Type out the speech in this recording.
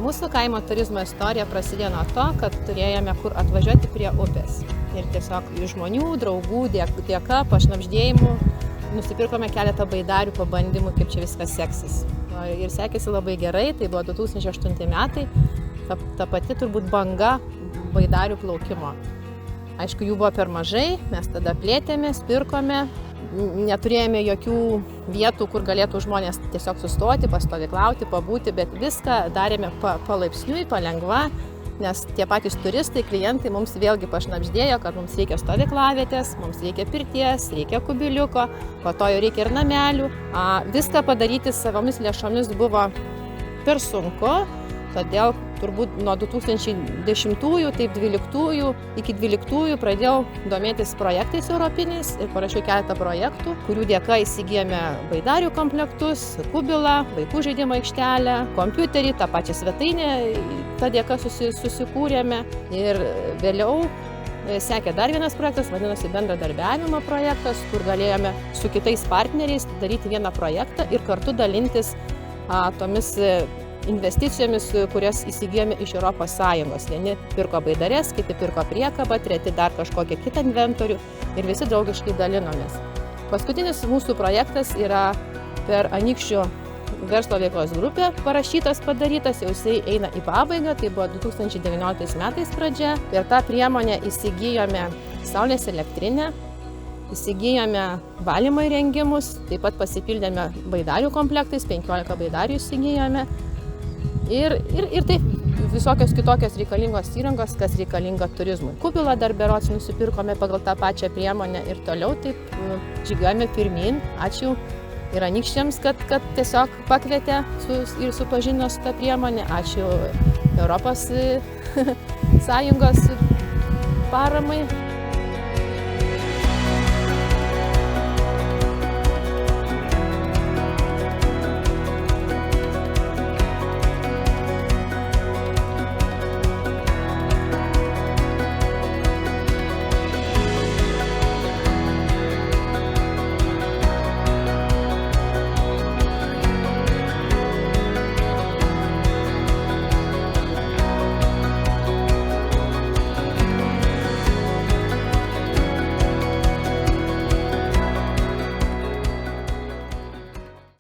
Mūsų kaimo turizmo istorija prasidėjo nuo to, kad turėjome kur atvažiuoti prie upės. Ir tiesiog žmonių, draugų dėka, pašnabždėjimų nusipirkome keletą baidarių pabandymų, kaip čia viskas seksis. Ir sekėsi labai gerai, tai buvo 2008 metai, ta pati turbūt banga baidarių plaukimo. Aišku, jų buvo per mažai, mes tada plėtėmės, pirkome, neturėjome jokių vietų, kur galėtų žmonės tiesiog sustoti, pastovyklauti, pabūti, bet viską darėme palaipsniui, palengva, nes tie patys turistai, klientai mums vėlgi pašnabždėjo, kad mums reikia stovyklavietės, mums reikia pirties, reikia kubiliuko, po to jau reikia ir namelių. Viską padaryti savomis lėšomis buvo per sunku, todėl turbūt nuo 2010-ųjų, taip 12-ųjų, iki 12-ųjų pradėjau domėtis projektais europiniais ir parašiau keletą projektų, kurių dėka įsigijome baidarių komplektus, kubilą, vaikų žaidimo aikštelę, kompiuterį, tą pačią svetainę, tą dėka susikūrėme ir vėliau sekė dar vienas projektas, vadinasi bendradarbiavimo projektas, kur galėjome su kitais partneriais daryti vieną projektą ir kartu dalintis tomis investicijomis, kurias įsigijome iš Europos Sąjungos. Vieni pirko baidarės, kiti pirko priekabą, treti dar kažkokią kitą inventorių ir visi draugiškai dalinomės. Paskutinis mūsų projektas yra per Anykščių verslo veiklos grupę parašytas, padarytas, jau jisai eina į pabaigą, tai buvo 2019 metais pradžia. Per tą priemonę įsigijome saulės elektrinę, įsigijome valymo įrengimus, taip pat pasipildėme baidarių komplektais, 15 baidarių įsigijome. Ir taip visokios kitokios reikalingos įrangos, kas reikalinga turizmui. Kubilą dar berods nusipirkome pagal tą pačią priemonę ir toliau taip žygiuojame pirmyn. Ačiū ir anykščiams, kad tiesiog pakvietė ir supažino su tą priemonę. Ačiū Europos Sąjungos paramai.